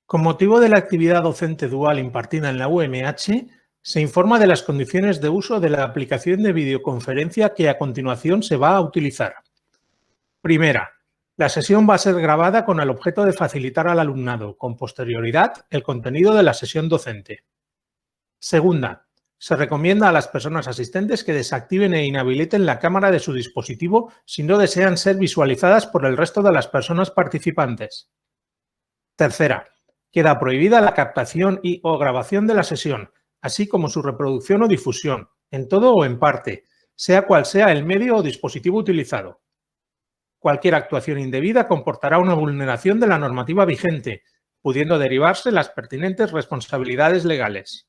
Con motivo de la actividad docente dual impartida en la UMH, se informa de las condiciones de uso de la aplicación de videoconferencia que a continuación se va a utilizar. Primera, la sesión va a ser grabada con el objeto de facilitar al alumnado, con posterioridad, el contenido de la sesión docente. Segunda, se recomienda a las personas asistentes que desactiven e inhabiliten la cámara de su dispositivo si no desean ser visualizadas por el resto de las personas participantes. Tercera, queda prohibida la captación o grabación de la sesión, así como su reproducción o difusión, en todo o en parte, sea cual sea el medio o dispositivo utilizado. Cualquier actuación indebida comportará una vulneración de la normativa vigente, pudiendo derivarse las pertinentes responsabilidades legales.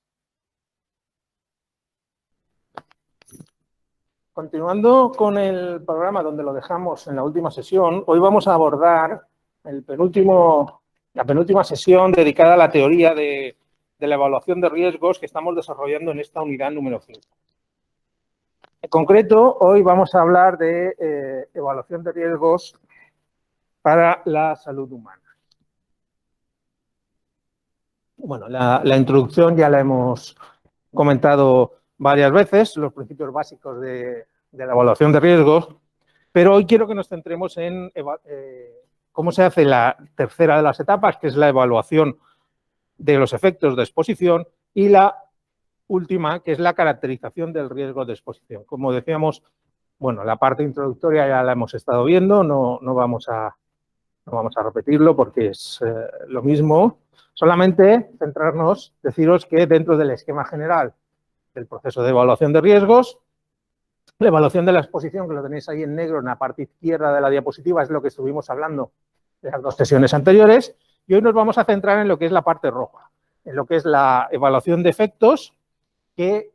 Continuando con el programa donde lo dejamos en la última sesión, hoy vamos a abordar la penúltima sesión dedicada a la teoría de la evaluación de riesgos que estamos desarrollando en esta unidad número 5. En concreto, hoy vamos a hablar de evaluación de riesgos para la salud humana. Bueno, la introducción ya la hemos comentado varias veces, los principios básicos de la evaluación de riesgos, pero hoy quiero que nos centremos en cómo se hace la tercera de las etapas, que es la evaluación de los efectos de exposición, y la última, que es la caracterización del riesgo de exposición. Como decíamos, bueno, la parte introductoria ya la hemos estado viendo, no vamos a repetirlo porque es lo mismo. Solamente centrarnos, deciros que dentro del esquema general del proceso de evaluación de riesgos, la evaluación de la exposición, que lo tenéis ahí en negro en la parte izquierda de la diapositiva, es lo que estuvimos hablando en las dos sesiones anteriores, y hoy nos vamos a centrar en lo que es la parte roja, en lo que es la evaluación de efectos, que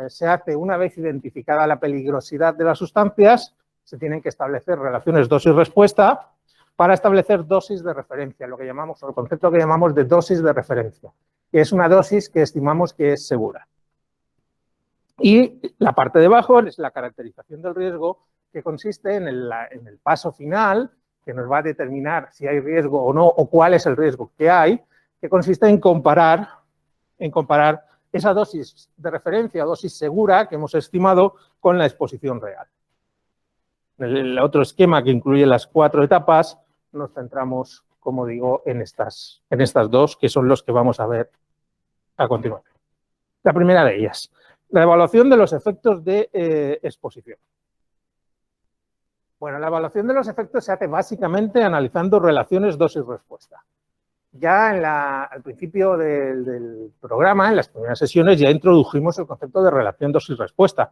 se hace una vez identificada la peligrosidad de las sustancias. Se tienen que establecer relaciones dosis-respuesta para establecer dosis de referencia, lo que llamamos, o el concepto que llamamos de dosis de referencia, que es una dosis que estimamos que es segura. Y la parte de abajo es la caracterización del riesgo, que consiste en el paso final, que nos va a determinar si hay riesgo o no, o cuál es el riesgo que hay, que consiste en comparar esa dosis de referencia, dosis segura que hemos estimado con la exposición real. En el otro esquema, que incluye las 4 etapas, nos centramos, como digo, en estas dos, que son los que vamos a ver a continuación. La primera de ellas, la evaluación de los efectos de exposición. Bueno, la evaluación de los efectos se hace básicamente analizando relaciones dosis-respuesta. Ya al principio del programa, en las primeras sesiones, ya introdujimos el concepto de relación dosis-respuesta.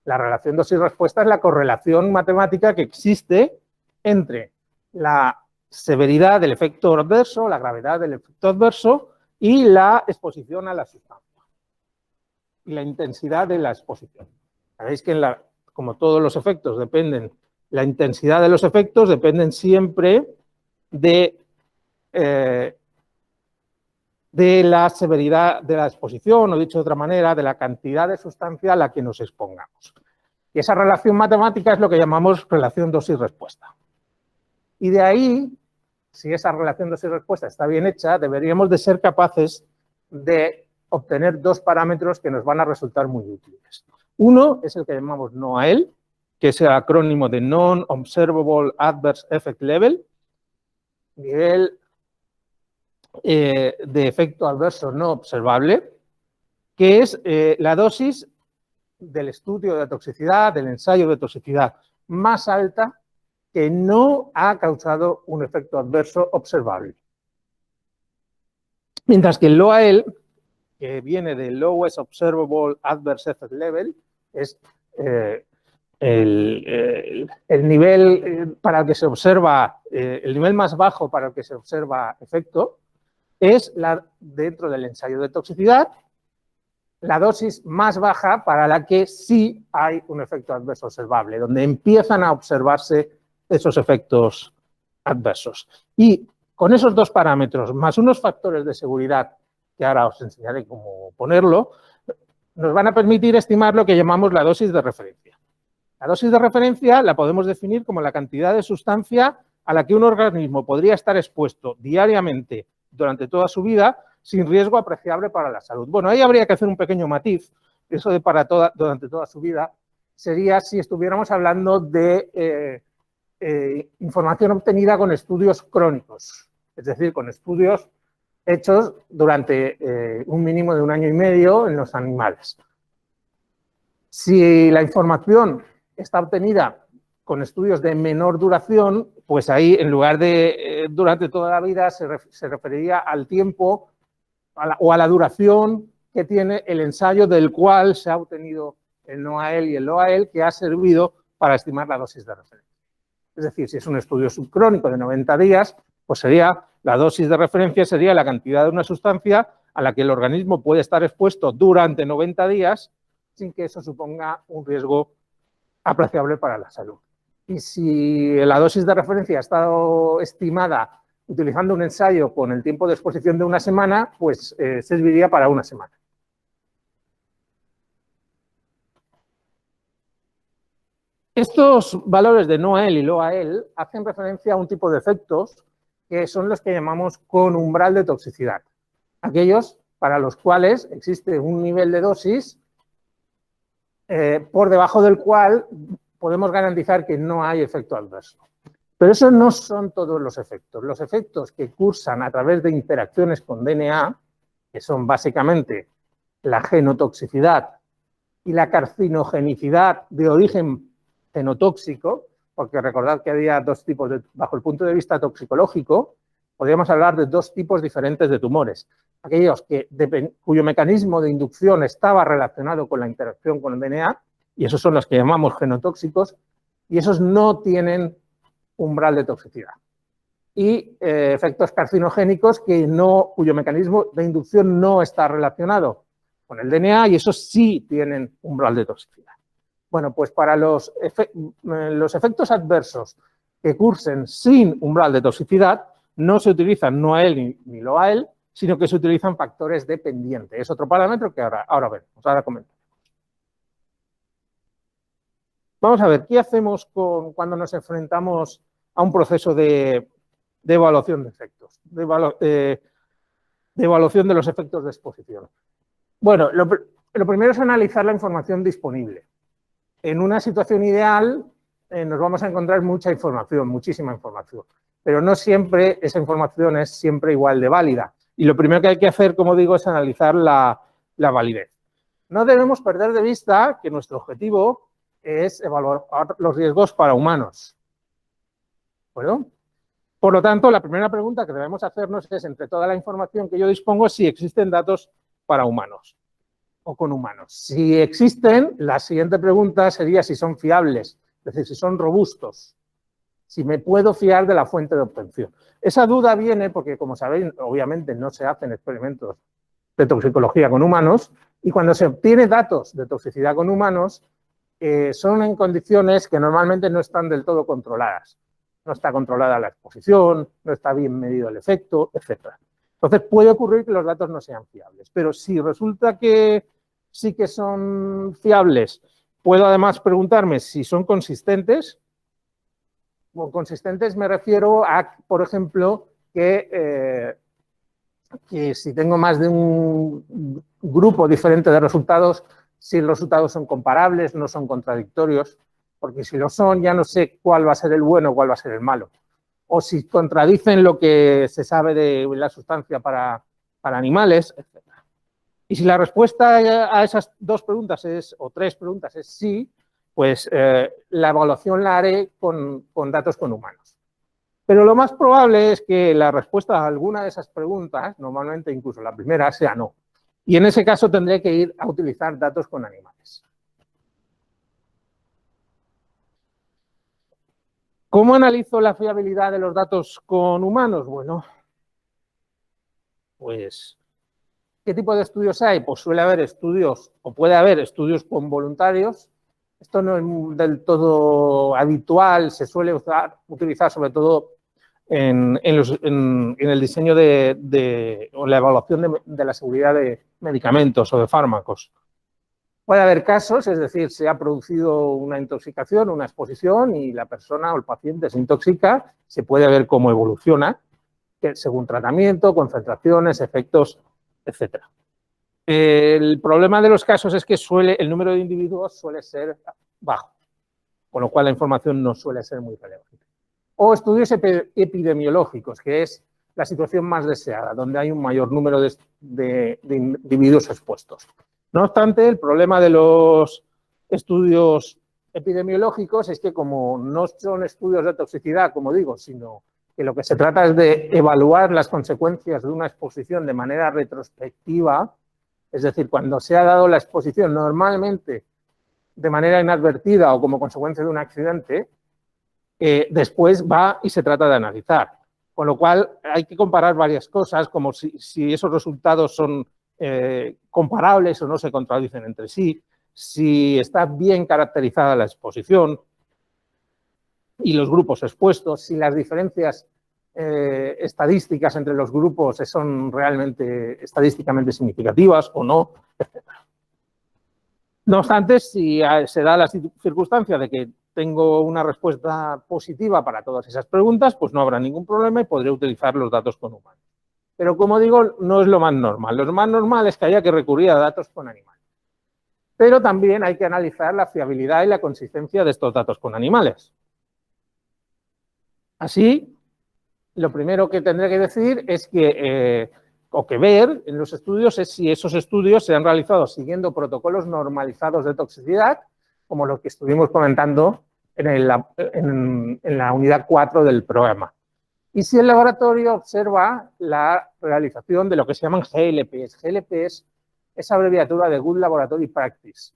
La relación dosis-respuesta es la correlación matemática que existe entre la severidad del efecto adverso, la gravedad del efecto adverso y la exposición a la sustancia. Y la intensidad de la exposición. Sabéis que como todos los efectos la intensidad de los efectos dependen siempre de la severidad de la exposición, o dicho de otra manera, de la cantidad de sustancia a la que nos expongamos. Y esa relación matemática es lo que llamamos relación dosis-respuesta. Y de ahí, si esa relación dosis-respuesta está bien hecha, deberíamos de ser capaces de obtener 2 parámetros que nos van a resultar muy útiles. Uno es el que llamamos NOAEL, que es el acrónimo de Non-Observable Adverse Effect Level, nivel de efecto adverso no observable, que es la dosis del estudio de toxicidad, del ensayo de toxicidad más alta que no ha causado un efecto adverso observable. Mientras que el LOAEL, que viene del Lowest Observable Adverse Effect Level, es el nivel para el que se observa, el nivel más bajo para el que se observa efecto, es dentro del ensayo de toxicidad, la dosis más baja para la que sí hay un efecto adverso observable, donde empiezan a observarse esos efectos adversos. Y con esos 2 parámetros, más unos factores de seguridad que ahora os enseñaré cómo ponerlo, nos van a permitir estimar lo que llamamos la dosis de referencia. La dosis de referencia la podemos definir como la cantidad de sustancia a la que un organismo podría estar expuesto diariamente durante toda su vida sin riesgo apreciable para la salud. Bueno, ahí habría que hacer un pequeño matiz. Eso de durante toda su vida sería si estuviéramos hablando de información obtenida con estudios crónicos, es decir, con estudios hechos durante un mínimo de 1 año y medio en los animales. Si la información está obtenida con estudios de menor duración, pues ahí en lugar de durante toda la vida se referiría al tiempo o a la duración que tiene el ensayo del cual se ha obtenido el NOAEL y el LOAEL, que ha servido para estimar la dosis de referencia. Es decir, si es un estudio subcrónico de 90 días, pues sería la dosis de referencia sería la cantidad de una sustancia a la que el organismo puede estar expuesto durante 90 días sin que eso suponga un riesgo apreciable para la salud. Y si la dosis de referencia ha estado estimada utilizando un ensayo con el tiempo de exposición de 1 semana, pues serviría para 1 semana. Estos valores de NOAEL y LOAEL hacen referencia a un tipo de efectos que son los que llamamos con umbral de toxicidad. Aquellos para los cuales existe un nivel de dosis por debajo del cual podemos garantizar que no hay efecto adverso. Pero esos no son todos los efectos. Los efectos que cursan a través de interacciones con DNA, que son básicamente la genotoxicidad y la carcinogenicidad de origen genotóxico, porque recordad que había 2 tipos, bajo el punto de vista toxicológico, podríamos hablar de 2 tipos diferentes de tumores. Aquellos cuyo mecanismo de inducción estaba relacionado con la interacción con el DNA, y esos son los que llamamos genotóxicos, y esos no tienen umbral de toxicidad. Y efectos carcinogénicos cuyo mecanismo de inducción no está relacionado con el DNA, y esos sí tienen umbral de toxicidad. Bueno, pues para los efectos adversos que cursen sin umbral de toxicidad, no se utilizan NOAEL ni LOAEL, sino que se utilizan factores dependientes. Es otro parámetro que ahora veremos, ahora comentamos. Vamos a ver, ¿qué hacemos cuando nos enfrentamos a un proceso de evaluación de efectos, de evaluación de los efectos de exposición? Bueno, lo primero es analizar la información disponible. En una situación ideal nos vamos a encontrar mucha información, muchísima información, pero no siempre esa información es siempre igual de válida. Y lo primero que hay que hacer, como digo, es analizar la validez. No debemos perder de vista que nuestro objetivo es evaluar los riesgos para humanos. ¿Bueno? Por lo tanto, la primera pregunta que debemos hacernos es, entre toda la información que yo dispongo, si existen datos para humanos o con humanos. Si existen, la siguiente pregunta sería si son fiables, es decir, si son robustos, si me puedo fiar de la fuente de obtención. Esa duda viene porque, como sabéis, obviamente no se hacen experimentos de toxicología con humanos, y cuando se obtienen datos de toxicidad con humanos, son en condiciones que normalmente no están del todo controladas. No está controlada la exposición, no está bien medido el efecto, etc. Entonces puede ocurrir que los datos no sean fiables, pero si resulta que sí que son fiables, puedo además preguntarme si son consistentes. Con consistentes me refiero a, por ejemplo, que si tengo más de un grupo diferente de resultados, si los resultados son comparables, no son contradictorios, porque si lo son ya no sé cuál va a ser el bueno o cuál va a ser el malo. O si contradicen lo que se sabe de la sustancia para animales, etc. Y si la respuesta a esas 2 preguntas o 3 preguntas es sí, pues la evaluación la haré con datos con humanos. Pero lo más probable es que la respuesta a alguna de esas preguntas, normalmente incluso la primera, sea no. Y en ese caso tendré que ir a utilizar datos con animales. ¿Cómo analizo la fiabilidad de los datos con humanos? Bueno, pues, ¿qué tipo de estudios hay? Pues suele haber estudios, o puede haber estudios con voluntarios. Esto no es del todo habitual, se suele utilizar sobre todo en el diseño o la evaluación de la seguridad de medicamentos o de fármacos. Puede haber casos, es decir, se ha producido una intoxicación, una exposición y la persona o el paciente se intoxica, se puede ver cómo evoluciona según tratamiento, concentraciones, efectos, etc. El problema de los casos es que el número de individuos suele ser bajo, con lo cual la información no suele ser muy relevante. O estudios epidemiológicos, que es la situación más deseada, donde hay un mayor número de individuos expuestos. No obstante, el problema de los estudios epidemiológicos es que como no son estudios de toxicidad, como digo, sino que lo que se trata es de evaluar las consecuencias de una exposición de manera retrospectiva, es decir, cuando se ha dado la exposición normalmente de manera inadvertida o como consecuencia de un accidente, después va y se trata de analizar. Con lo cual hay que comparar varias cosas, como si esos resultados son comparables o no se contradicen entre sí, si está bien caracterizada la exposición y los grupos expuestos, si las diferencias estadísticas entre los grupos son realmente estadísticamente significativas o no, etc. No obstante, si se da la circunstancia de que tengo una respuesta positiva para todas esas preguntas, pues no habrá ningún problema y podré utilizar los datos con humanos. Pero, como digo, no es lo más normal. Lo más normal es que haya que recurrir a datos con animales. Pero también hay que analizar la fiabilidad y la consistencia de estos datos con animales. Así, lo primero que tendré que decir es que, o que ver en los estudios, es si esos estudios se han realizado siguiendo protocolos normalizados de toxicidad, como lo que estuvimos comentando en la unidad 4 del programa. Y si el laboratorio observa la realización de lo que se llaman GLPs. GLPs es abreviatura de Good Laboratory Practice.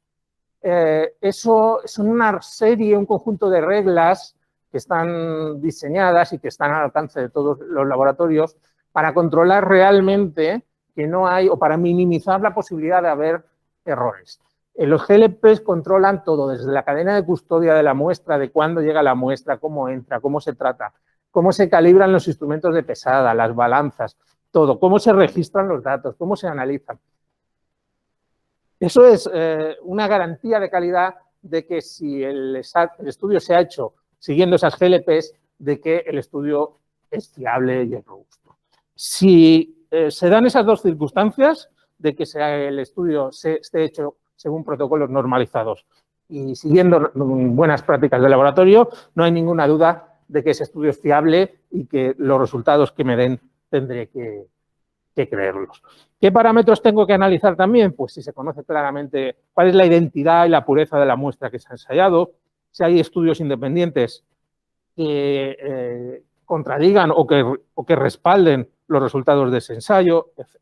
Eso es una serie, un conjunto de reglas que están diseñadas y que están al alcance de todos los laboratorios para controlar realmente que no hay, o para minimizar la posibilidad de haber errores. Los GLPs controlan todo, desde la cadena de custodia de la muestra, de cuándo llega la muestra, cómo entra, cómo se trata, cómo se calibran los instrumentos de pesada, las balanzas, todo, cómo se registran los datos, cómo se analizan. Eso es una garantía de calidad de que si el estudio se ha hecho siguiendo esas GLPs, de que el estudio es fiable y es robusto. Si se dan esas dos circunstancias, de que el estudio esté hecho según protocolos normalizados y siguiendo buenas prácticas de laboratorio, no hay ninguna duda de que ese estudio es fiable y que los resultados que me den tendré que creerlos. ¿Qué parámetros tengo que analizar también? Pues si se conoce claramente cuál es la identidad y la pureza de la muestra que se ha ensayado, si hay estudios independientes que contradigan o que respalden los resultados de ese ensayo, etc.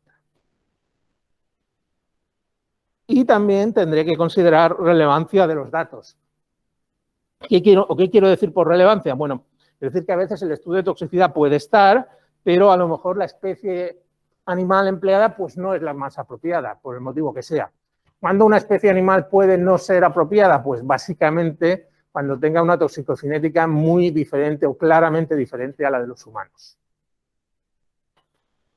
Y también tendré que considerar relevancia de los datos. ¿Qué quiero decir por relevancia? Bueno, es decir que a veces el estudio de toxicidad puede estar, pero a lo mejor la especie animal empleada pues no es la más apropiada, por el motivo que sea. ¿Cuándo una especie animal puede no ser apropiada? Pues básicamente cuando tenga una toxicocinética muy diferente o claramente diferente a la de los humanos.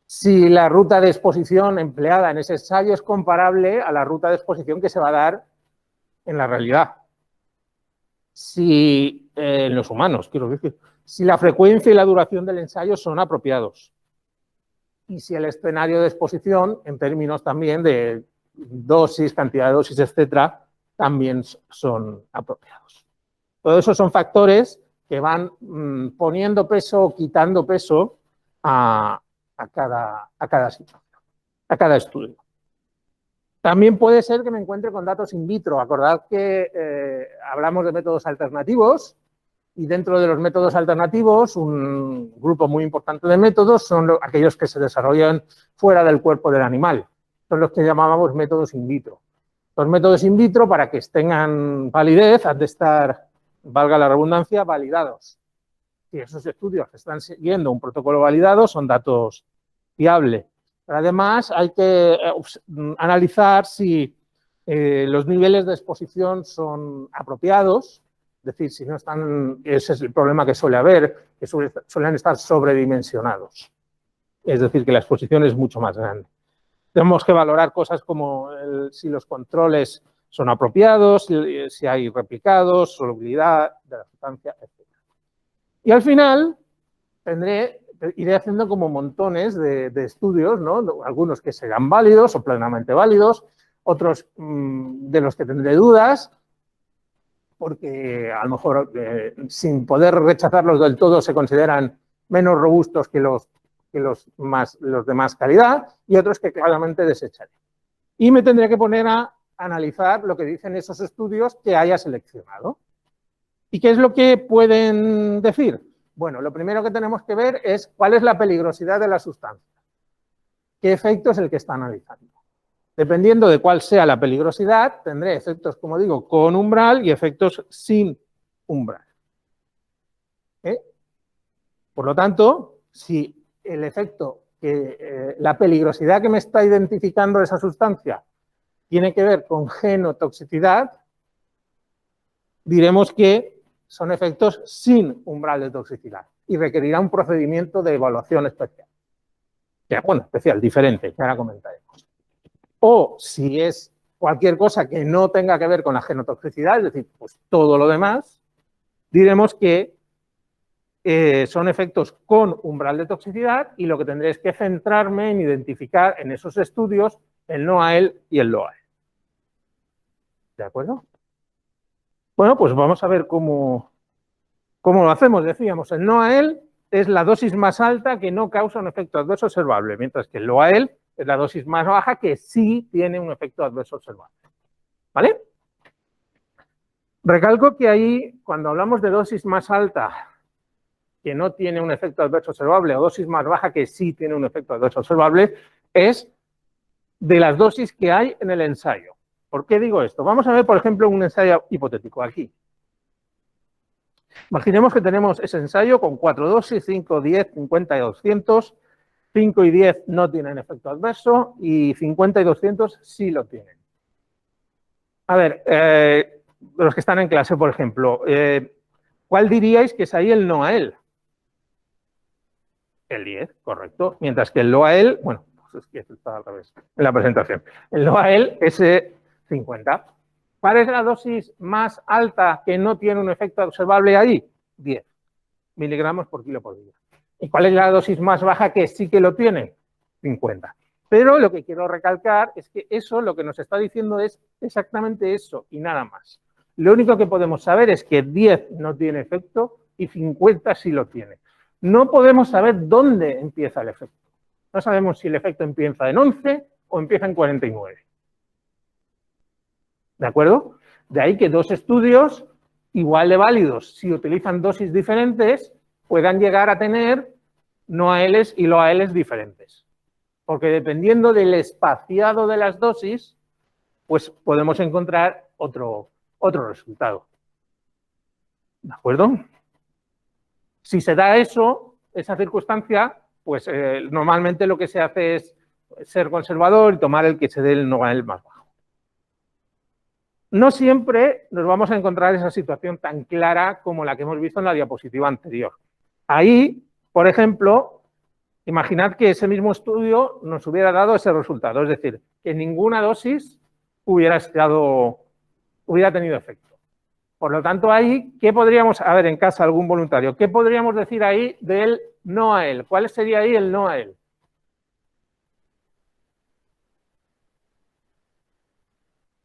Si la ruta de exposición empleada en ese ensayo es comparable a la ruta de exposición que se va a dar en la realidad. Si en los humanos, quiero decir, si la frecuencia y la duración del ensayo son apropiados. Y si el escenario de exposición, en términos también de dosis, cantidad de dosis, etcétera, también son apropiados. Todos esos son factores que van poniendo peso o quitando peso a cada situación, a cada estudio. También puede ser que me encuentre con datos in vitro. Acordad que hablamos de métodos alternativos y dentro de los métodos alternativos, un grupo muy importante de métodos son aquellos que se desarrollan fuera del cuerpo del animal. Son los que llamábamos métodos in vitro. Los métodos in vitro, para que tengan validez, han de estar, valga la redundancia, validados. Si esos estudios están siguiendo un protocolo validado, son datos fiables. Pero además, hay que analizar si los niveles de exposición son apropiados Es decir, si no están, ese es el problema que suele haber, que suelen estar sobredimensionados. Es decir, que la exposición es mucho más grande. Tenemos que valorar cosas como si los controles son apropiados, si hay replicados, solubilidad de la sustancia, etc. Y al final iré haciendo como montones de estudios, ¿no? Algunos que serán válidos o plenamente válidos, otros de los que tendré dudas, porque a lo mejor sin poder rechazarlos del todo se consideran menos robustos que los de más calidad, y otros que claramente desecharé. Y me tendré que poner a analizar lo que dicen esos estudios que haya seleccionado. ¿Y qué es lo que pueden decir? Bueno, lo primero que tenemos que ver es cuál es la peligrosidad de la sustancia. ¿Qué efecto es el que está analizando? Dependiendo de cuál sea la peligrosidad, tendré efectos, como digo, con umbral y efectos sin umbral. Por lo tanto, si el efecto, la peligrosidad que me está identificando esa sustancia tiene que ver con genotoxicidad, diremos que son efectos sin umbral de toxicidad y requerirá un procedimiento de evaluación especial. Bueno, especial, diferente, que ahora comentaremos. O si es cualquier cosa que no tenga que ver con la genotoxicidad, es decir, pues todo lo demás, diremos que son efectos con umbral de toxicidad y lo que tendré es que centrarme en identificar en esos estudios el NOAEL y el LOAEL. ¿De acuerdo? Bueno, pues vamos a ver cómo lo hacemos. Decíamos, el NOAEL es la dosis más alta que no causa un efecto adverso observable, mientras que el LOAEL es la dosis más baja que sí tiene un efecto adverso observable. ¿Vale? Recalco que ahí, cuando hablamos de dosis más alta que no tiene un efecto adverso observable o dosis más baja que sí tiene un efecto adverso observable, es de las dosis que hay en el ensayo. ¿Por qué digo esto? Vamos a ver, por ejemplo, un ensayo hipotético aquí. Imaginemos que tenemos ese ensayo con 4 dosis, 5, 10, 50 y 200. 5 y 10 no tienen efecto adverso y 50 y 200 sí lo tienen. A ver, los que están en clase, por ejemplo, ¿cuál diríais que es ahí el NOAEL? El 10, correcto. Mientras que el LOAEL, bueno, pues es que esto está al revés en la presentación. El LOAEL es 50. ¿Cuál es la dosis más alta que no tiene un efecto observable ahí? 10 miligramos por kilo por día. ¿Y cuál es la dosis más baja que sí que lo tiene? 50. Pero lo que quiero recalcar es que eso lo que nos está diciendo es exactamente eso y nada más. Lo único que podemos saber es que 10 no tiene efecto y 50 sí lo tiene. No podemos saber dónde empieza el efecto. No sabemos si el efecto empieza en 11 o empieza en 49. ¿De acuerdo? De ahí que dos estudios igual de válidos, si utilizan dosis diferentes, puedan llegar a tener NOAELs y LOAELs diferentes. Porque dependiendo del espaciado de las dosis, pues podemos encontrar otro resultado. ¿De acuerdo? Si se da esa circunstancia, pues normalmente lo que se hace es ser conservador y tomar el que se dé el NOAEL más bajo. No siempre nos vamos a encontrar esa situación tan clara como la que hemos visto en la diapositiva anterior. Ahí, por ejemplo, imaginad que ese mismo estudio nos hubiera dado ese resultado, es decir, que ninguna dosis hubiera tenido efecto. Por lo tanto, ahí, ¿qué podríamos, a ver, en casa algún voluntario, qué podríamos decir ahí del NOAEL? ¿Cuál sería ahí el NOAEL?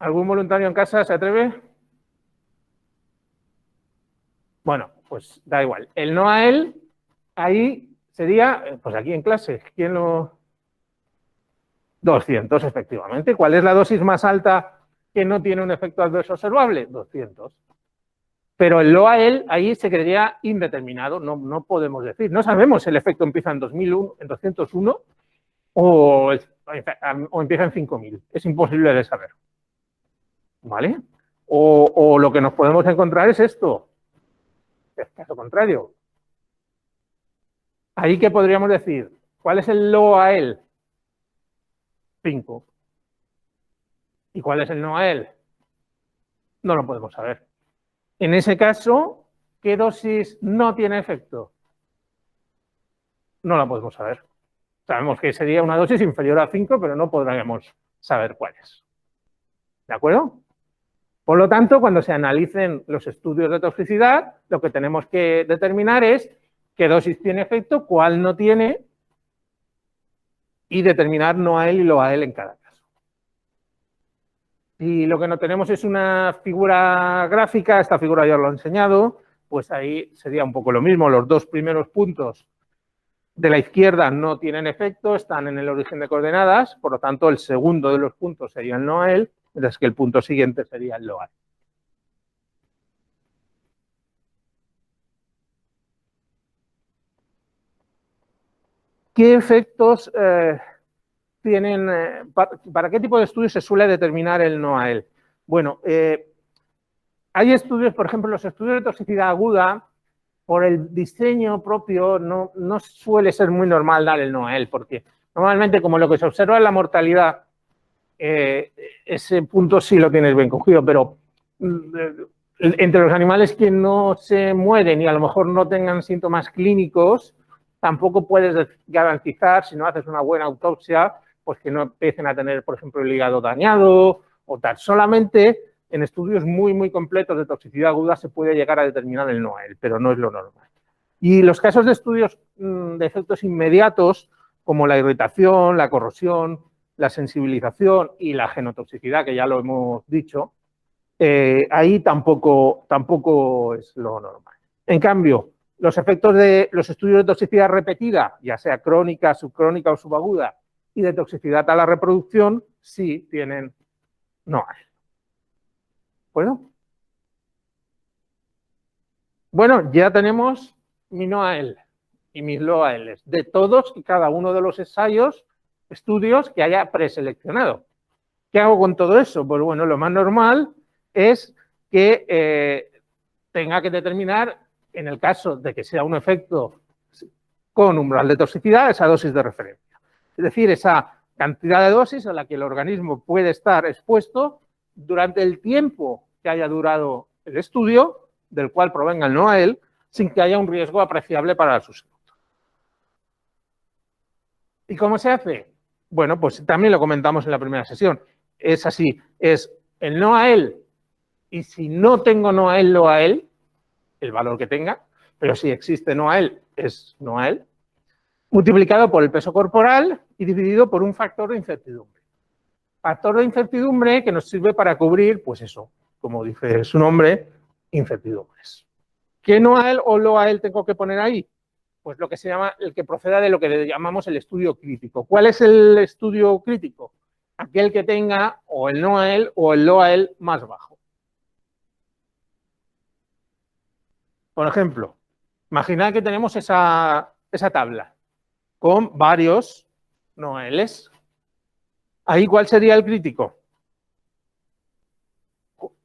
¿Algún voluntario en casa se atreve? Bueno, pues da igual. El NOAEL ahí sería, pues aquí en clase, ¿quién lo...? 200, efectivamente. ¿Cuál es la dosis más alta que no tiene un efecto adverso observable? 200. Pero el LOAEL ahí se quedaría indeterminado, no podemos decir. No sabemos si el efecto empieza en 2001, en 201 o empieza en 5000. Es imposible de saber. ¿Vale? O lo que nos podemos encontrar es esto. Es caso contrario. Ahí, ¿qué podríamos decir? ¿Cuál es el LOAEL? 5. ¿Y cuál es el NOAEL? No lo podemos saber. En ese caso, ¿qué dosis no tiene efecto? No la podemos saber. Sabemos que sería una dosis inferior a 5, pero no podríamos saber cuál es. ¿De acuerdo? Por lo tanto, cuando se analicen los estudios de toxicidad, lo que tenemos que determinar es qué dosis tiene efecto, cuál no tiene, y determinar NOAEL y LOAEL en cada caso. Si lo que no tenemos es una figura gráfica, esta figura ya lo he enseñado, pues ahí sería un poco lo mismo. Los dos primeros puntos de la izquierda no tienen efecto, están en el origen de coordenadas, por lo tanto el segundo de los puntos sería el NOAEL, mientras que el punto siguiente sería el LOAEL. ¿Qué efectos tienen, para qué tipo de estudios se suele determinar el NOAEL? Bueno, hay estudios, por ejemplo, los estudios de toxicidad aguda, por el diseño propio no suele ser muy normal dar el NOAEL, porque normalmente como lo que se observa en la mortalidad, ese punto sí lo tienes bien cogido, pero entre los animales que no se mueren y a lo mejor no tengan síntomas clínicos, tampoco puedes garantizar, si no haces una buena autopsia, pues que no empiecen a tener, por ejemplo, el hígado dañado o tal. Solamente en estudios muy completos de toxicidad aguda se puede llegar a determinar el NOAEL, pero no es lo normal. Y los casos de estudios de efectos inmediatos, como la irritación, la corrosión, la sensibilización y la genotoxicidad, que ya lo hemos dicho, ahí tampoco es lo normal. En cambio, los efectos de los estudios de toxicidad repetida, ya sea crónica, subcrónica o subaguda, y de toxicidad a la reproducción, sí tienen NOAEL. Bueno, ya tenemos mi NOAEL y mis LOAELs de todos y cada uno de los estudios que haya preseleccionado. ¿Qué hago con todo eso? Pues bueno, lo más normal es que tenga que determinar, en el caso de que sea un efecto con umbral de toxicidad, esa dosis de referencia. Es decir, esa cantidad de dosis a la que el organismo puede estar expuesto durante el tiempo que haya durado el estudio, del cual provenga el NOAEL, sin que haya un riesgo apreciable para su salud. ¿Y cómo se hace? Bueno, pues también lo comentamos en la primera sesión. Es así, es el NOAEL, y si no tengo NOAEL, LOAEL, el valor que tenga, pero si existe NOAEL, es NOAEL, multiplicado por el peso corporal y dividido por un factor de incertidumbre. Factor de incertidumbre que nos sirve para cubrir, pues eso, como dice su nombre, incertidumbres. ¿Qué NOAEL o LOAEL tengo que poner ahí? Pues lo que se llama, el que proceda de lo que llamamos el estudio crítico. ¿Cuál es el estudio crítico? Aquel que tenga o el NOAEL o el LOAEL más bajo. Por ejemplo, imaginad que tenemos esa tabla con varios NOAELs. Ahí, ¿cuál sería el crítico?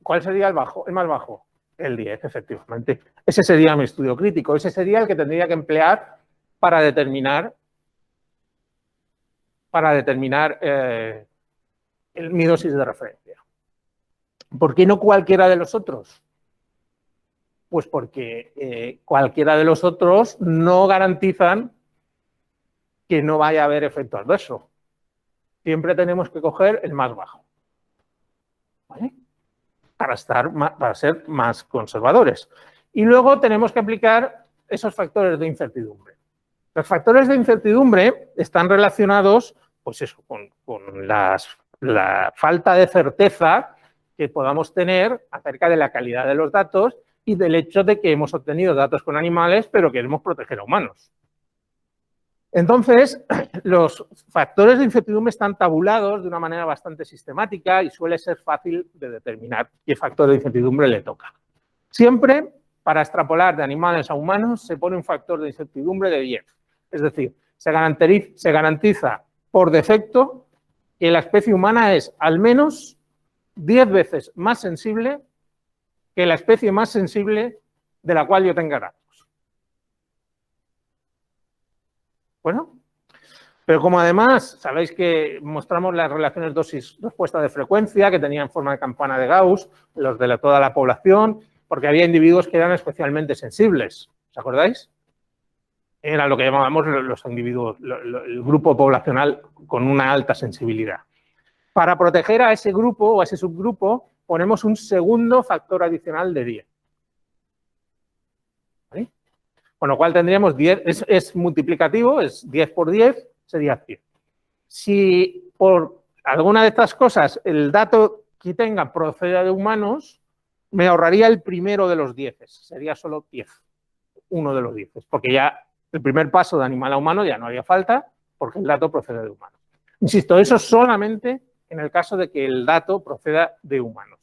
¿Cuál sería el más bajo? El 10, efectivamente. Ese sería mi estudio crítico. Ese sería el que tendría que emplear para determinar mi dosis de referencia. ¿Por qué no cualquiera de los otros? Pues porque cualquiera de los otros no garantizan que no vaya a haber efecto adverso. Siempre tenemos que coger el más bajo, ¿vale? Para ser más conservadores. Y luego tenemos que aplicar esos factores de incertidumbre. Los factores de incertidumbre están relacionados, pues eso, con la falta de certeza que podamos tener acerca de la calidad de los datos y del hecho de que hemos obtenido datos con animales, pero queremos proteger a humanos. Entonces, los factores de incertidumbre están tabulados de una manera bastante sistemática y suele ser fácil de determinar qué factor de incertidumbre le toca. Siempre, para extrapolar de animales a humanos, se pone un factor de incertidumbre de 10. Es decir, se garantiza por defecto que la especie humana es al menos 10 veces más sensible que la especie más sensible de la cual yo tenga datos. Bueno, pero como además sabéis que mostramos las relaciones dosis-respuesta de frecuencia que tenían forma de campana de Gauss, los de toda la población, porque había individuos que eran especialmente sensibles. ¿Os acordáis? Era lo que llamábamos los individuos, el grupo poblacional con una alta sensibilidad. Para proteger a ese grupo o a ese subgrupo, ponemos un segundo factor adicional de 10. ¿Vale? Con lo cual tendríamos 10, es multiplicativo, es 10 por 10, sería 100. Si por alguna de estas cosas el dato que tenga proceda de humanos, me ahorraría el primero de los 10, sería solo 10, uno de los 10, porque ya el primer paso de animal a humano ya no haría falta, porque el dato procede de humanos. Insisto, eso solamente en el caso de que el dato proceda de humanos.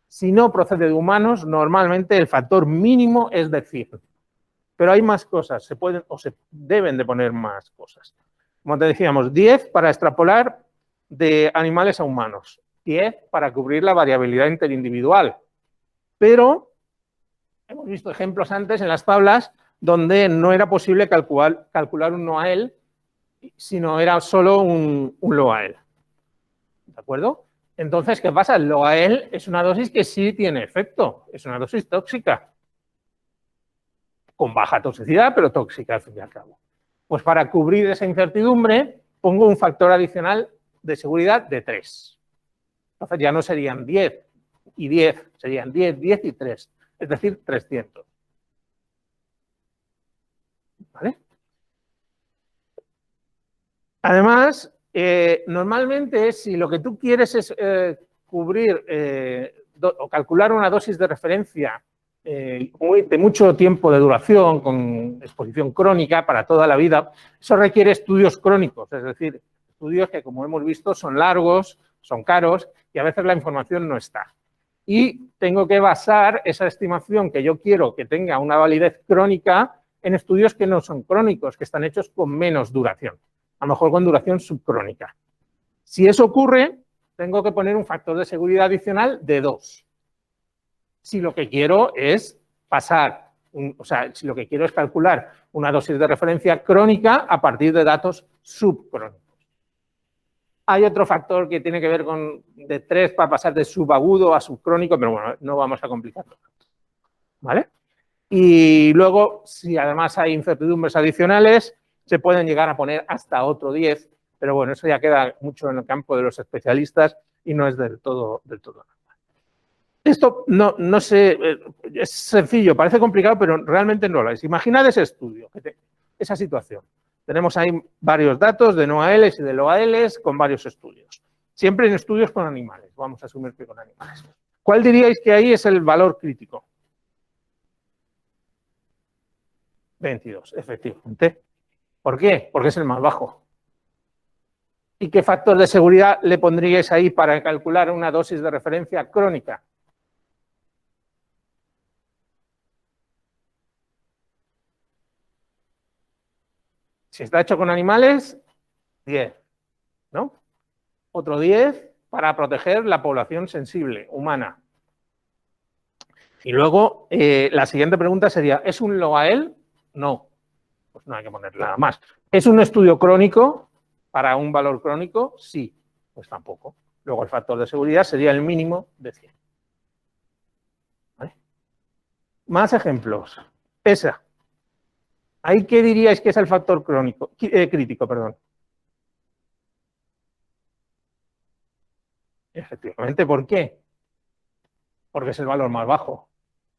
Si no procede de humanos, normalmente el factor mínimo es de 100. Pero hay más cosas, se pueden o se deben de poner más cosas. Como te decíamos, 10 para extrapolar de animales a humanos, 10 para cubrir la variabilidad interindividual. Pero hemos visto ejemplos antes en las tablas donde no era posible calcular un Noael, sino era solo un Loael. ¿De acuerdo? Entonces, ¿qué pasa? El Loael es una dosis que sí tiene efecto, es una dosis tóxica, con baja toxicidad, pero tóxica al fin y al cabo. Pues para cubrir esa incertidumbre, pongo un factor adicional de seguridad de 3. Entonces ya no serían 10 y 10, serían 10, 10 y 3, es decir, 300. ¿Vale? Además, normalmente si lo que tú quieres es cubrir o calcular una dosis de referencia de mucho tiempo de duración, con exposición crónica para toda la vida, eso requiere estudios crónicos, es decir, estudios que, como hemos visto, son largos, son caros y a veces la información no está. Y tengo que basar esa estimación que yo quiero que tenga una validez crónica en estudios que no son crónicos, que están hechos con menos duración, a lo mejor con duración subcrónica. Si eso ocurre, tengo que poner un factor de seguridad adicional de 2. Si lo que quiero es pasar, si lo que quiero es calcular una dosis de referencia crónica a partir de datos subcrónicos. Hay otro factor que tiene que ver con de 3 para pasar de subagudo a subcrónico, pero bueno, no vamos a complicarlo. ¿Vale? Y luego, si además hay incertidumbres adicionales, se pueden llegar a poner hasta otro 10, pero bueno, eso ya queda mucho en el campo de los especialistas y no es del todo normal. Esto no sé, es sencillo, parece complicado, pero realmente no lo es. Imaginad ese estudio, esa situación. Tenemos ahí varios datos de NOALs y de LOALs con varios estudios. Siempre en estudios con animales, vamos a asumir que con animales. ¿Cuál diríais que ahí es el valor crítico? 22, efectivamente. ¿Por qué? Porque es el más bajo. ¿Y qué factor de seguridad le pondríais ahí para calcular una dosis de referencia crónica? Si está hecho con animales, 10, ¿no? Otro 10 para proteger la población sensible, humana. Y luego, la siguiente pregunta sería, ¿es un LOAEL? No, pues no hay que poner nada más. ¿Es un estudio crónico para un valor crónico? Sí, pues tampoco. Luego el factor de seguridad sería el mínimo de 100. ¿Vale? Más ejemplos. Esa. ¿Ahí qué diríais que es el factor crítico? Perdón. Efectivamente, ¿por qué? Porque es el valor más bajo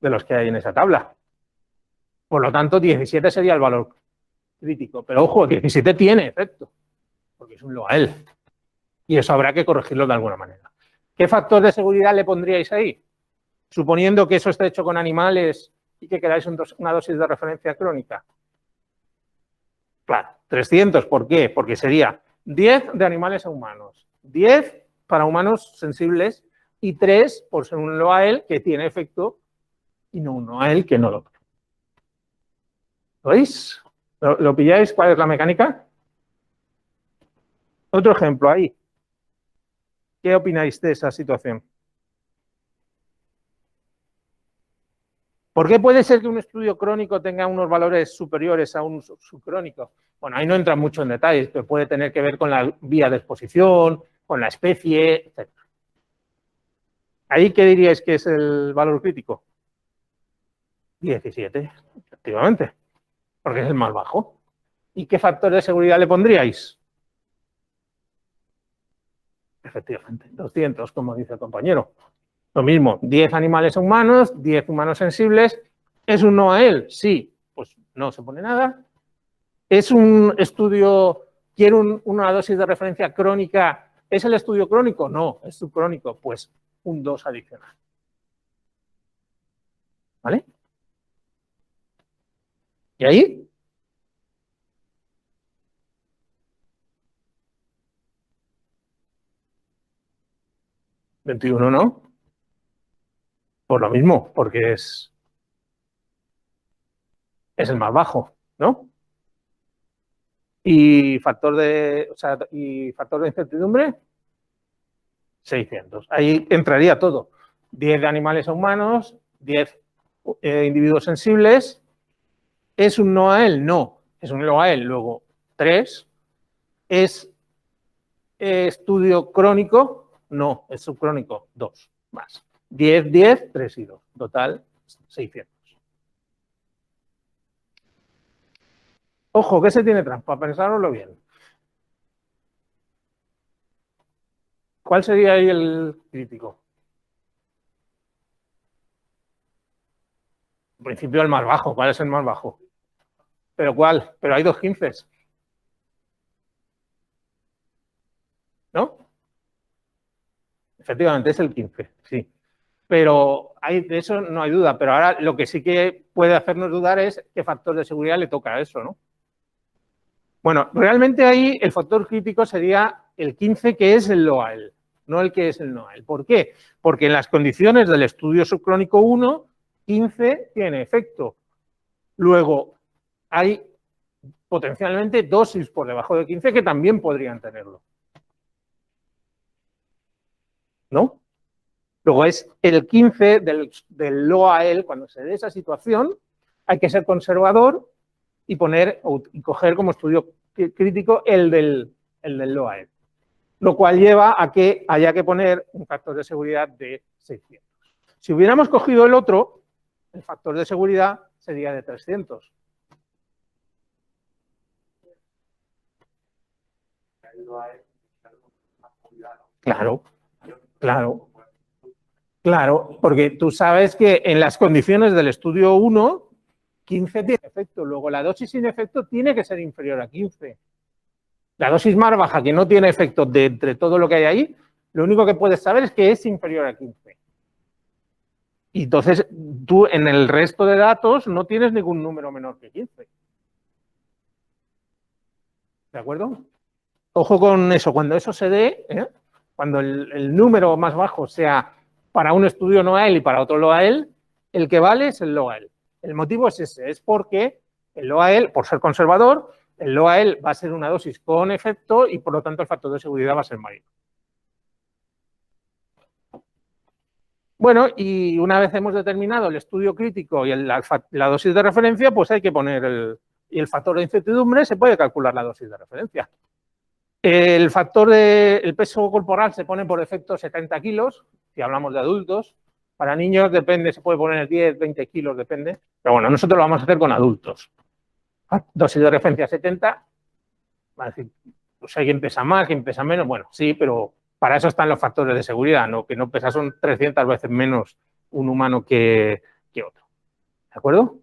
de los que hay en esa tabla. Por lo tanto, 17 sería el valor crítico. Pero ojo, 17 tiene efecto, porque es un LOAEL. Y eso habrá que corregirlo de alguna manera. ¿Qué factor de seguridad le pondríais ahí? Suponiendo que eso esté hecho con animales y que queráis una dosis de referencia crónica. Claro, 300, ¿por qué? Porque sería 10 de animales a humanos, 10 para humanos sensibles y 3 por ser un LOAEL que tiene efecto y no un LOAEL que no lo tiene. ¿Lo veis? ¿Lo pilláis? ¿Cuál es la mecánica? Otro ejemplo ahí. ¿Qué opináis de esa situación? ¿Por qué puede ser que un estudio crónico tenga unos valores superiores a un subcrónico? Bueno, ahí no entra mucho en detalles, pero puede tener que ver con la vía de exposición, con la especie, etc. ¿Ahí qué diríais que es el valor crítico? 17, efectivamente, porque es el más bajo. ¿Y qué factor de seguridad le pondríais? Efectivamente, 200, como dice el compañero. Lo mismo, 10 animales humanos, 10 humanos sensibles. ¿Es un no a él? Sí, pues no se pone nada. ¿Es un estudio, quiere una dosis de referencia crónica? ¿Es el estudio crónico? No, es subcrónico, pues un 2 adicional. ¿Vale? ¿Y ahí? ¿21 no? Por lo mismo, porque es el más bajo, ¿no? Y factor de incertidumbre, 600. Ahí entraría todo. 10 de animales a humanos, 10 individuos sensibles. ¿Es un no a él? No. Es un no a él. Luego, 3. ¿Es estudio crónico? No. ¿Es subcrónico? 2 más. 10, 10, 3 y 2. Total, 600. Ojo, que se tiene trampa, pensároslo bien. ¿Cuál sería ahí el crítico? En principio el más bajo. ¿Cuál es el más bajo? ¿Pero cuál? Pero hay 2 15, ¿no? Efectivamente, es el 15, sí. Pero de eso no hay duda. Pero ahora lo que sí que puede hacernos dudar es qué factor de seguridad le toca a eso, ¿no? Bueno, realmente ahí el factor crítico sería el 15, que es el LOAEL, no el que es el NOAEL. ¿Por qué? Porque en las condiciones del estudio subcrónico 1, 15 tiene efecto. Luego, hay potencialmente dosis por debajo de 15 que también podrían tenerlo, ¿no? Luego es el 15 del LOAEL, cuando se dé esa situación, hay que ser conservador y coger como estudio crítico el del LOAEL. Lo cual lleva a que haya que poner un factor de seguridad de 600. Si hubiéramos cogido el otro, el factor de seguridad sería de 300. Claro, claro, claro, porque tú sabes que en las condiciones del estudio 1, 15 tiene efecto. Luego la dosis sin efecto tiene que ser inferior a 15. La dosis más baja, que no tiene efecto de entre todo lo que hay ahí, lo único que puedes saber es que es inferior a 15. Y entonces tú en el resto de datos no tienes ningún número menor que 15. ¿De acuerdo? Ojo con eso, cuando eso se dé, cuando el número más bajo sea para un estudio NOAEL y para otro LOAEL, el que vale es el LOAEL. El motivo es ese, es porque el LOAEL, por ser conservador, el LOAEL va a ser una dosis con efecto y por lo tanto el factor de seguridad va a ser mayor. Bueno, y una vez hemos determinado el estudio crítico y la dosis de referencia, pues hay que poner el factor de incertidumbre, se puede calcular la dosis de referencia. El factor del peso corporal se pone por defecto 70 kilos, si hablamos de adultos. Para niños depende, se puede poner 10, 20 kilos, depende. Pero bueno, nosotros lo vamos a hacer con adultos. Dosis de referencia 70. Va a decir, pues hay quien pesa más, quien pesa menos. Bueno, sí, pero para eso están los factores de seguridad, ¿no? Que no pesa, son 300 veces menos un humano que otro. ¿De acuerdo?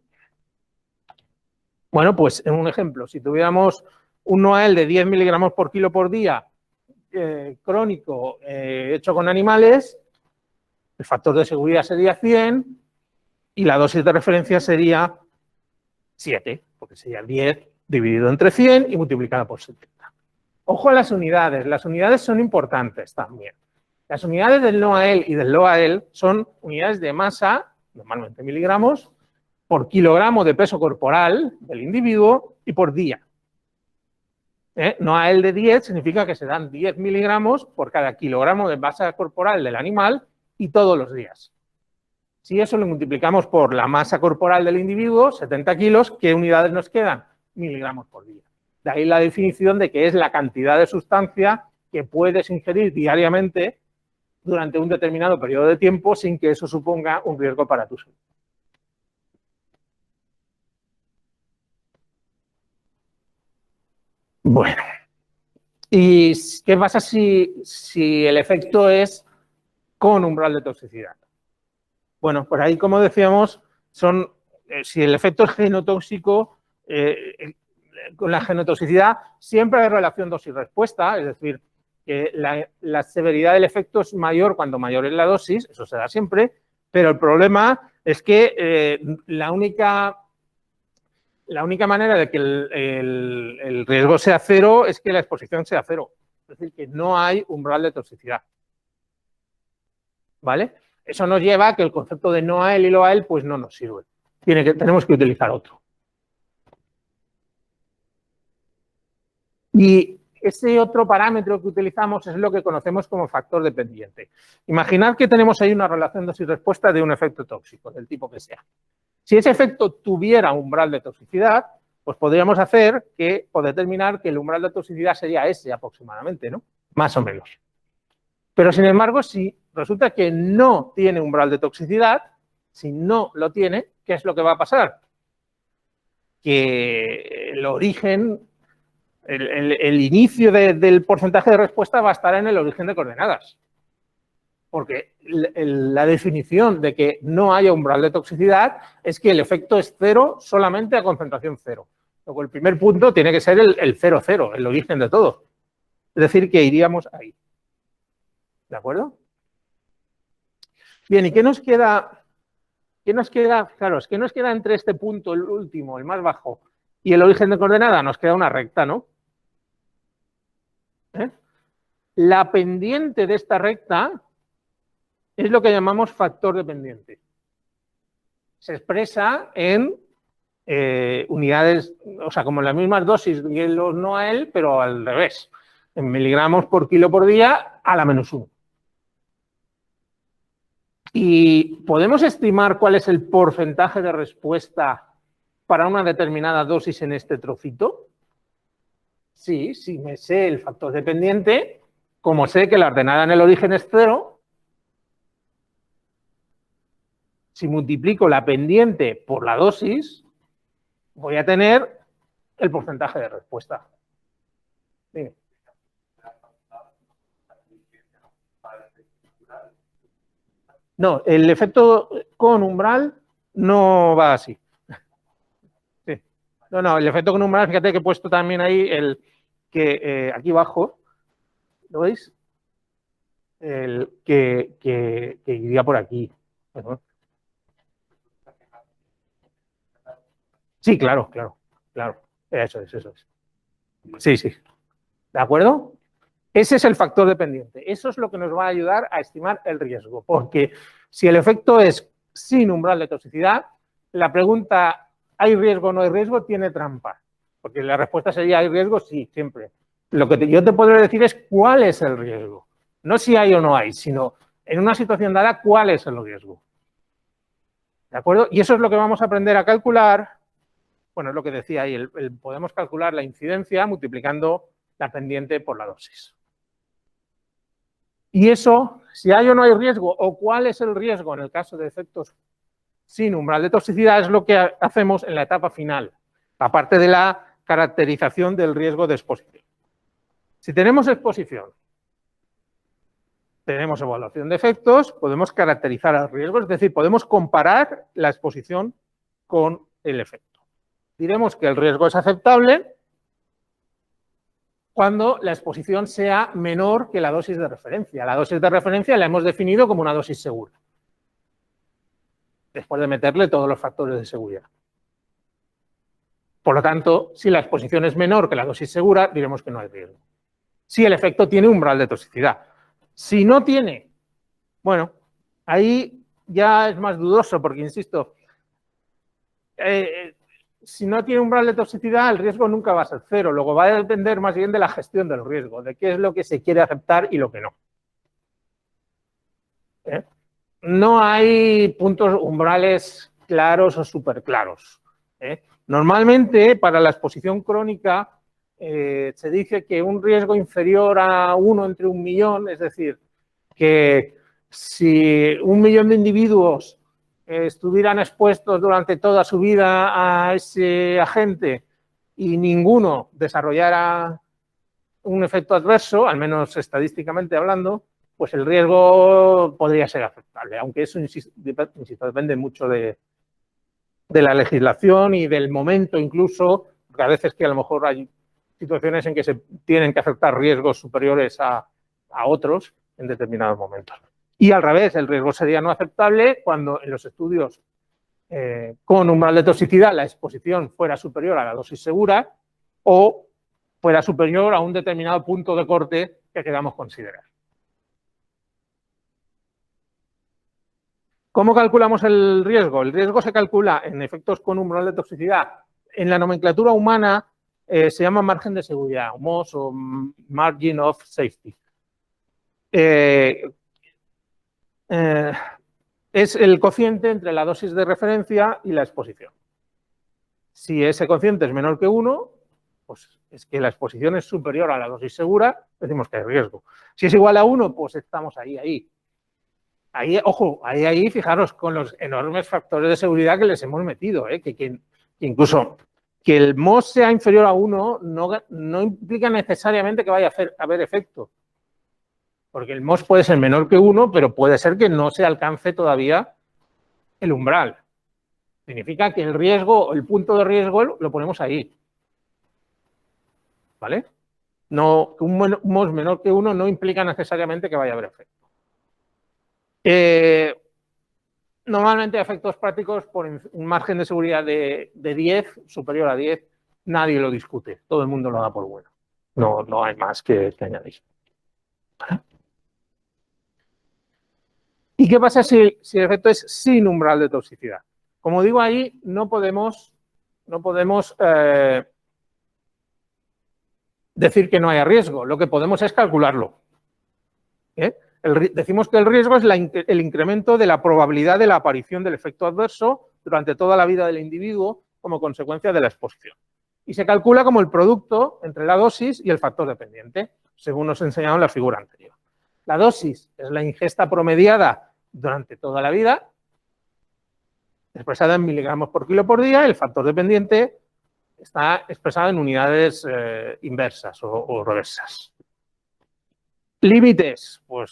Bueno, pues en un ejemplo, si tuviéramos un NOAEL de 10 miligramos por kilo por día crónico hecho con animales, el factor de seguridad sería 100 y la dosis de referencia sería 7, porque sería 10 dividido entre 100 y multiplicada por 70. Ojo a las unidades son importantes también. Las unidades del NOAEL y del LOAEL son unidades de masa, normalmente miligramos, por kilogramo de peso corporal del individuo y por día. NOAEL de 10 significa que se dan 10 miligramos por cada kilogramo de masa corporal del animal y todos los días. Si eso lo multiplicamos por la masa corporal del individuo, 70 kilos, ¿qué unidades nos quedan? Miligramos por día. De ahí la definición de que es la cantidad de sustancia que puedes ingerir diariamente durante un determinado periodo de tiempo sin que eso suponga un riesgo para tu salud. Bueno, ¿y qué pasa si el efecto es con umbral de toxicidad? Bueno, por ahí, como decíamos, si el efecto es genotóxico, con la genotoxicidad siempre hay relación dosis-respuesta, es decir, que la severidad del efecto es mayor cuando mayor es la dosis, eso se da siempre, pero el problema es que la única manera de que el riesgo sea cero es que la exposición sea cero, es decir, que no hay umbral de toxicidad. ¿Vale? Eso nos lleva a que el concepto de no a él y lo a él pues no nos sirve. Tenemos que utilizar otro. Y ese otro parámetro que utilizamos es lo que conocemos como factor dependiente. Imaginad que tenemos ahí una relación dosis-respuesta de un efecto tóxico, del tipo que sea. Si ese efecto tuviera umbral de toxicidad, pues podríamos determinar que el umbral de toxicidad sería ese aproximadamente, ¿no? Más o menos. Pero, sin embargo, si resulta que no tiene umbral de toxicidad, si no lo tiene, ¿qué es lo que va a pasar? Que el origen, el inicio del porcentaje de respuesta va a estar en el origen de coordenadas. Porque la definición de que no haya umbral de toxicidad es que el efecto es cero solamente a concentración cero. Luego, el primer punto tiene que ser el 0, 0, el origen de todo. Es decir, que iríamos ahí. ¿De acuerdo? Bien, ¿y qué nos queda? ¿Qué nos queda? Claro, es que nos queda entre este punto, el último, el más bajo, y el origen de coordenada, nos queda una recta, ¿no? La pendiente de esta recta es lo que llamamos factor dependiente. Se expresa en unidades, o sea, como las mismas dosis de los no a él, pero al revés, en miligramos por kilo por día a la -1. ¿Y podemos estimar cuál es el porcentaje de respuesta para una determinada dosis en este trocito? Sí, si me sé el factor dependiente, como sé que la ordenada en el origen es 0, si multiplico la pendiente por la dosis, voy a tener el porcentaje de respuesta. Dime. No, el efecto con umbral no va así. Sí. No, el efecto con umbral, fíjate que he puesto también ahí el que aquí abajo, ¿lo veis? El que iría por aquí. Sí, claro. Eso es. Sí. ¿De acuerdo? Ese es el factor dependiente. Eso es lo que nos va a ayudar a estimar el riesgo. Porque si el efecto es sin umbral de toxicidad, la pregunta ¿hay riesgo o no hay riesgo? Tiene trampa. Porque la respuesta sería ¿hay riesgo? Sí, siempre. Lo que yo te podré decir es cuál es el riesgo. No si hay o no hay, sino en una situación dada cuál es el riesgo. ¿De acuerdo? Y eso es lo que vamos a aprender a calcular. Bueno, es lo que decía ahí, podemos calcular la incidencia multiplicando la pendiente por la dosis. Y eso, si hay o no hay riesgo, o cuál es el riesgo en el caso de efectos sin umbral de toxicidad, es lo que hacemos en la etapa final, aparte de la caracterización del riesgo de exposición. Si tenemos exposición, tenemos evaluación de efectos, podemos caracterizar el riesgo, es decir, podemos comparar la exposición con el efecto. Diremos que el riesgo es aceptable cuando la exposición sea menor que la dosis de referencia. La dosis de referencia la hemos definido como una dosis segura, después de meterle todos los factores de seguridad. Por lo tanto, si la exposición es menor que la dosis segura, diremos que no hay riesgo. Si el efecto tiene umbral de toxicidad. Si no tiene, bueno, ahí ya es más dudoso porque, insisto, si no tiene umbral de toxicidad, el riesgo nunca va a ser cero. Luego va a depender más bien de la gestión del riesgo, de qué es lo que se quiere aceptar y lo que no. No hay puntos umbrales claros o súper claros. Normalmente, para la exposición crónica, se dice que un riesgo inferior a 1 entre 1.000.000, es decir, que si 1.000.000 de individuos estuvieran expuestos durante toda su vida a ese agente y ninguno desarrollara un efecto adverso, al menos estadísticamente hablando, pues el riesgo podría ser aceptable, aunque eso, insisto, depende mucho de la legislación y del momento incluso, porque a veces que a lo mejor hay situaciones en que se tienen que aceptar riesgos superiores a otros en determinados momentos. Y al revés, el riesgo sería no aceptable cuando en los estudios con umbral de toxicidad la exposición fuera superior a la dosis segura o fuera superior a un determinado punto de corte que queramos considerar. ¿Cómo calculamos el riesgo? El riesgo se calcula en efectos con umbral de toxicidad. En la nomenclatura humana se llama margen de seguridad, MOS o Margin of Safety. Es el cociente entre la dosis de referencia y la exposición. Si ese cociente es menor que 1, pues es que la exposición es superior a la dosis segura, decimos que hay riesgo. Si es igual a 1, pues estamos ahí. Ojo, ahí, fijaros, con los enormes factores de seguridad que les hemos metido, que incluso que el MOS sea inferior a 1 no implica necesariamente que vaya a haber efecto. Porque el MOS puede ser menor que 1, pero puede ser que no se alcance todavía el umbral. Significa que el riesgo, el punto de riesgo lo ponemos ahí. ¿Vale? No, un MOS menor que 1 no implica necesariamente que vaya a haber efecto. Normalmente, efectos prácticos por un margen de seguridad de 10, superior a 10, nadie lo discute. Todo el mundo lo da por bueno. No hay más que añadir. ¿Y qué pasa si el efecto es sin umbral de toxicidad? Como digo, ahí no podemos decir que no haya riesgo. Lo que podemos es calcularlo. Decimos que el riesgo es el incremento de la probabilidad de la aparición del efecto adverso durante toda la vida del individuo como consecuencia de la exposición. Y se calcula como el producto entre la dosis y el factor dependiente, según nos enseñaron en la figura anterior. La dosis es la ingesta promediada durante toda la vida, expresada en miligramos por kilo por día. El factor dependiente está expresado en unidades inversas o reversas. Límites, pues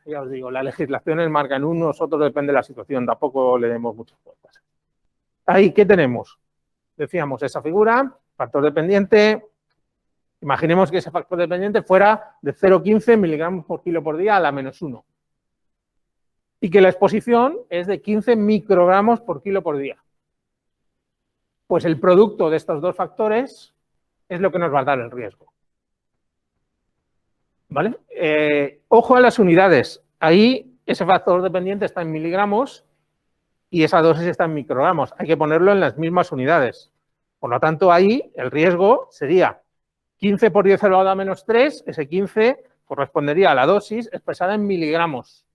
ya os digo, las legislaciones marcan unos, otros depende de la situación, tampoco le demos muchas vueltas. Ahí, ¿qué tenemos? Decíamos, esa figura, factor dependiente, imaginemos que ese factor dependiente fuera de 0,15 miligramos por kilo por día a la -1. Y que la exposición es de 15 microgramos por kilo por día. Pues el producto de estos dos factores es lo que nos va a dar el riesgo. ¿Vale? Ojo a las unidades. Ahí ese factor dependiente está en miligramos y esa dosis está en microgramos. Hay que ponerlo en las mismas unidades. Por lo tanto, ahí el riesgo sería 15 por 10 elevado a -3. Ese 15 correspondería a la dosis expresada en miligramos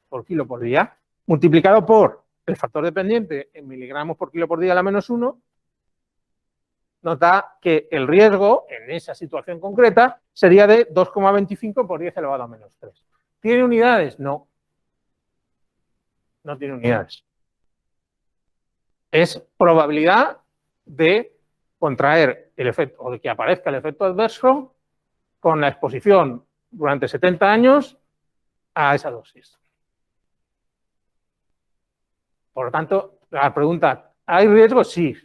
por kilo por día, multiplicado por el factor dependiente en miligramos por kilo por día a la -1. Nos da que el riesgo en esa situación concreta sería de 2,25 por 10 elevado a -3. ¿Tiene unidades? No. No tiene unidades. Es probabilidad de contraer el efecto o de que aparezca el efecto adverso con la exposición durante 70 años a esa dosis. Por lo tanto, la pregunta, ¿hay riesgo? Sí.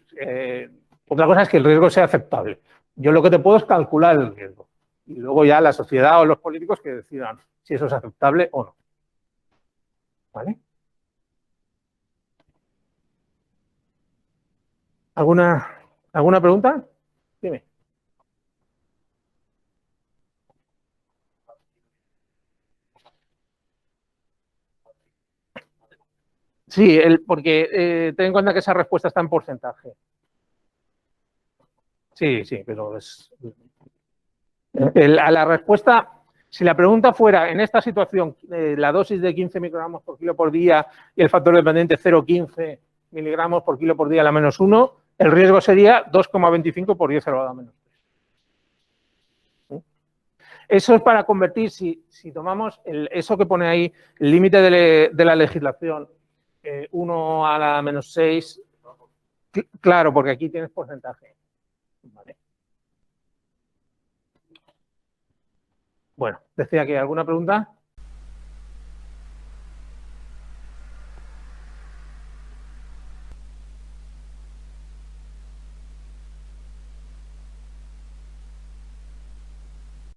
Otra cosa es que el riesgo sea aceptable. Yo lo que te puedo es calcular el riesgo. Y luego ya la sociedad o los políticos que decidan si eso es aceptable o no. ¿Vale? ¿Alguna pregunta? Dime. Sí, porque ten en cuenta que esa respuesta está en porcentaje. Sí, pero es... a la respuesta, si la pregunta fuera en esta situación, la dosis de 15 microgramos por kilo por día y el factor dependiente 0,15 miligramos por kilo por día a la -1, el riesgo sería 2,25 por 10 elevado a -3. Eso es para convertir, si tomamos eso que pone ahí, el límite de la legislación, 1 a la -6, claro, porque aquí tienes porcentaje. ¿Vale? Bueno, decía que alguna pregunta.